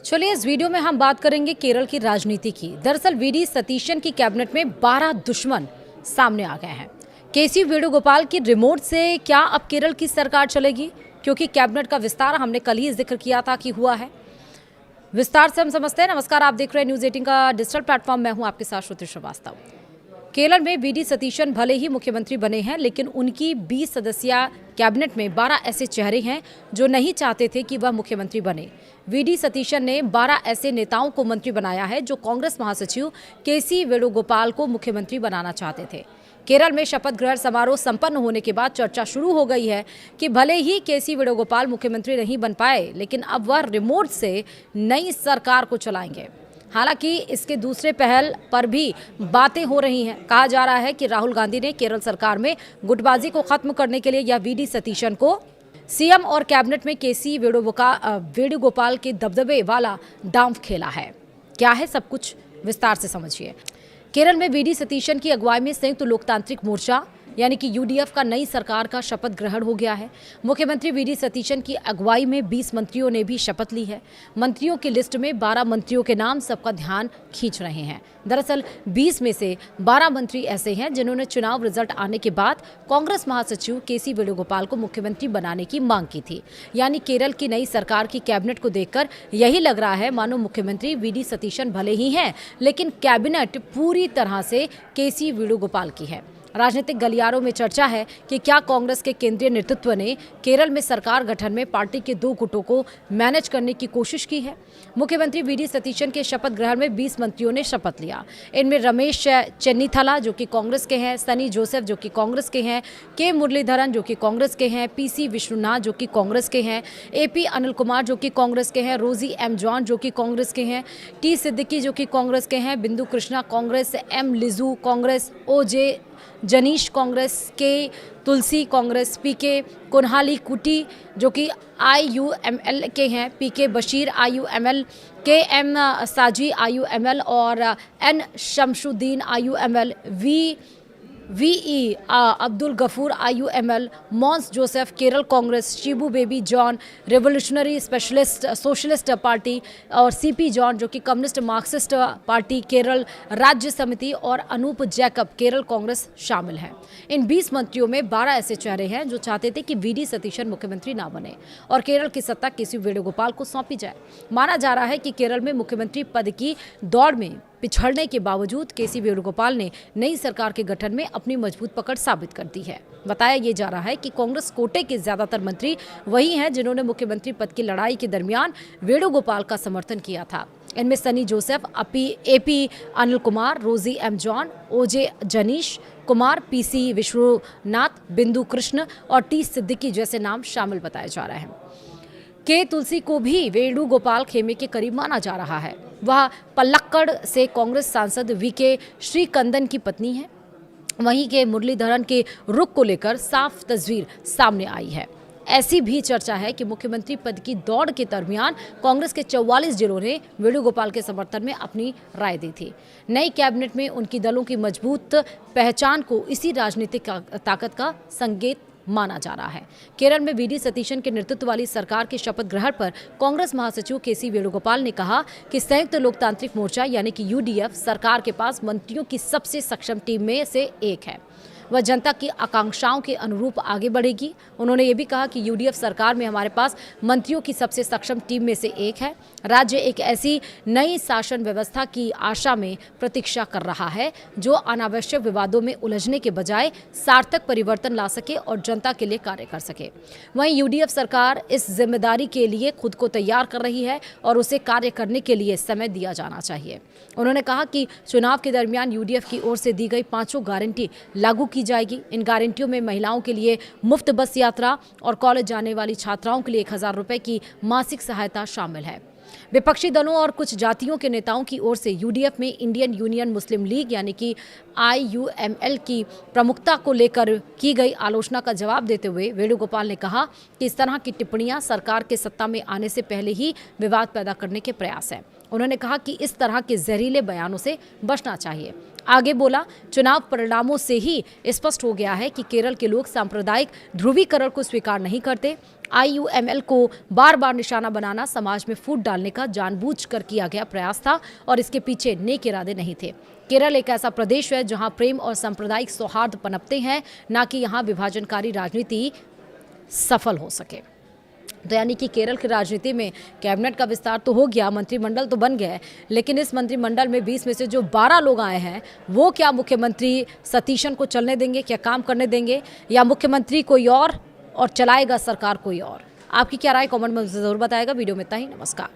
चलिए इस वीडियो में हम बात करेंगे केरल की राजनीति की। दरअसल वीडी सतीशन की कैबिनेट में 12 दुश्मन सामने आ गए हैं। केसी वेणुगोपाल की रिमोट से क्या अब केरल की सरकार चलेगी? क्योंकि कैबिनेट का विस्तार हमने कल ही जिक्र किया था कि हुआ है। विस्तार से हम समझते हैं। नमस्कार, आप देख रहे हैं न्यूज़ 18 का डिजिटल प्लेटफॉर्म। मैं हूं आपके साथ श्रुति श्रीवास्तव। केरल में वीडी सतीशन भले ही मुख्यमंत्री बने हैं, लेकिन उनकी 20 सदस्यीय कैबिनेट में 12 ऐसे चेहरे हैं जो नहीं चाहते थे कि वह मुख्यमंत्री बने। वीडी सतीशन ने 12 ऐसे नेताओं को मंत्री बनाया है जो कांग्रेस महासचिव केसी वेणुगोपाल को मुख्यमंत्री बनाना चाहते थे। केरल में शपथ ग्रहण समारोह संपन्न होने के बाद चर्चा शुरू हो गई है कि भले ही केसी वेणुगोपाल मुख्यमंत्री नहीं बन पाए, लेकिन अब वह रिमोट से नई सरकार को चलाएंगे। हालांकि इसके दूसरे पहल पर भी बातें हो रही हैं। कहा जा रहा है कि राहुल गांधी ने केरल सरकार में गुटबाजी को खत्म करने के लिए या वीडी सतीशन को सीएम और कैबिनेट में केसी वेणुगोपाल के दबदबे वाला डांफ खेला है। क्या है सब कुछ, विस्तार से समझिए। केरल में वीडी सतीशन की अगुवाई में संयुक्त लोकतांत्रिक मोर्चा यानी कि यूडीएफ का नई सरकार का शपथ ग्रहण हो गया है। मुख्यमंत्री वीडी सतीशन की अगुवाई में 20 मंत्रियों ने भी शपथ ली है। मंत्रियों की लिस्ट में 12 मंत्रियों के नाम सबका ध्यान खींच रहे हैं। दरअसल 20 में से 12 मंत्री ऐसे हैं जिन्होंने चुनाव रिजल्ट आने के बाद कांग्रेस महासचिव केसी वेणुगोपाल को मुख्यमंत्री बनाने की मांग की थी। यानी केरल की नई सरकार की कैबिनेट को देखकर यही लग रहा है मानो मुख्यमंत्री वीडी सतीशन भले ही हैं, लेकिन कैबिनेट पूरी तरह से केसी वेणुगोपाल की है। राजनीतिक गलियारों में चर्चा है कि क्या कांग्रेस के केंद्रीय नेतृत्व ने केरल में सरकार गठन में पार्टी के दो गुटों को मैनेज करने की कोशिश की है। मुख्यमंत्री वीडी सतीशन के शपथ ग्रहण में 20 मंत्रियों ने शपथ लिया। इनमें रमेश चेन्नीथला जो कि कांग्रेस के हैं, सनी जोसेफ जो कि कांग्रेस के हैं, के मुरलीधरन जो कि कांग्रेस के हैं, पीसी विश्वनाथ जो कि कांग्रेस के हैं, एपी अनिल कुमार जो कि कांग्रेस के हैं, रोजी एम जॉन जो कि कांग्रेस के हैं, टी सिद्दीकी जो कि कांग्रेस के हैं, बिंदु कृष्णा कांग्रेस, एम लिजू कांग्रेस, ओजे जनीश कांग्रेस, के तुलसी कांग्रेस, पीके कुनहाली कुटी जो कि आईयूएमएल के हैं, PK Basheer IUML, K M Saji IUML और N Shamsuddin IUML, VE Abdul Gafoor IUML, Mons Joseph Kerala Congress, Shibu Baby John Revolutionary Specialist Socialist Party और सीपी जॉन जो कि कम्युनिस्ट मार्क्सिस्ट पार्टी केरल राज्य समिति और अनूप जैकब केरल कांग्रेस शामिल हैं। इन 20 मंत्रियों में 12 ऐसे चेहरे हैं जो चाहते थे कि वीडी सतीशन मुख्यमंत्री ना बने और केरल की सत्ता केसी वेणुगोपाल को सौंपी जाए। माना जा रहा है कि केरल में मुख्यमंत्री पद की दौड़ में पिछड़ने के बावजूद केसी वेणुगोपाल ने नई सरकार के गठन में अपनी मजबूत पकड़ साबित कर दी है। बताया ये जा रहा है कि कांग्रेस कोटे के ज्यादातर मंत्री वही हैं जिन्होंने मुख्यमंत्री पद की लड़ाई के दरमियान वेणुगोपाल का समर्थन किया था। इनमें सनी जोसेफ, एपी अनिल कुमार, रोजी एम जॉन, ओजे जनीश कुमार, पीसी विश्वनाथ, बिंदु कृष्ण और टी सिद्दीकी जैसे नाम शामिल बताए जा रहे हैं। के तुलसी को भी वेणुगोपाल खेमे के करीब माना जा रहा है। वह पल्लक्कड़ से कांग्रेस सांसद वीके श्रीकंदन की पत्नी है। वहीं के मुरलीधरन के रुख को लेकर साफ तस्वीर सामने आई है। ऐसी भी चर्चा है कि मुख्यमंत्री पद की दौड़ के दरमियान कांग्रेस के 44 जिलों ने वेणुगोपाल के समर्थन में अपनी राय दी थी। नई कैबिनेट में उनकी दलों की मजबूत पहचान को इसी राजनीतिक ताकत का संकेत माना जा रहा है। केरल में वीडी सतीशन के नेतृत्व वाली सरकार के शपथ ग्रहण पर कांग्रेस महासचिव केसी वेणुगोपाल ने कहा कि संयुक्त लोकतांत्रिक मोर्चा यानी कि यूडीएफ सरकार के पास मंत्रियों की सबसे सक्षम टीम में से एक है। वह जनता की आकांक्षाओं के अनुरूप आगे बढ़ेगी। उन्होंने ये भी कहा कि यूडीएफ सरकार में हमारे पास मंत्रियों की सबसे सक्षम टीम में से एक है। राज्य एक ऐसी नई शासन व्यवस्था की आशा में प्रतीक्षा कर रहा है जो अनावश्यक विवादों में उलझने के बजाय सार्थक परिवर्तन ला सके और जनता के लिए कार्य कर सके। वहीं यूडीएफ सरकार इस जिम्मेदारी के लिए खुद को तैयार कर रही है और उसे कार्य करने के लिए समय दिया जाना चाहिए। उन्होंने कहा कि चुनाव के दरमियान यूडीएफ की ओर से दी गई 5 गारंटी लागू की जाएगी। इन गारंटियों में महिलाओं के लिए मुफ्त बस यात्रा और कॉलेज जाने वाली छात्राओं के लिए 1000 रुपए की मासिक सहायता शामिल है। विपक्षी दलों और कुछ जातियों के नेताओं की ओर से यूडीएफ में इंडियन यूनियन मुस्लिम लीग यानी कि आईयूएमएल की प्रमुखता को लेकर की गई आलोचना का जवाब देते हुए वेणुगोपाल ने कहा कि इस तरह की टिप्पणियां सरकार के सत्ता में आने से पहले ही विवाद पैदा करने के प्रयास है। उन्होंने कहा कि इस तरह के जहरीले बयानों से बचना चाहिए। आगे बोला, चुनाव परिणामों से ही स्पष्ट हो गया है कि केरल के लोग सांप्रदायिक ध्रुवीकरण को स्वीकार नहीं करते। IUML को बार बार निशाना बनाना समाज में फूट डालने का जानबूझकर किया गया प्रयास था और इसके पीछे नेक इरादे नहीं थे। केरल एक ऐसा प्रदेश है जहां प्रेम और सांप्रदायिक सौहार्द पनपते हैं, ना कि यहां विभाजनकारी राजनीति सफल हो सके। तो यानी कि केरल की राजनीति में कैबिनेट का विस्तार तो हो गया, मंत्रिमंडल तो बन गया है, लेकिन इस मंत्रिमंडल में 20 में से जो 12 लोग आए हैं वो क्या मुख्यमंत्री सतीशन को चलने देंगे, क्या काम करने देंगे, या मुख्यमंत्री कोई और चलाएगा सरकार कोई और? आपकी क्या राय कमेंट में ज़रूर बताएगा। वीडियो में इतना ही, नमस्कार।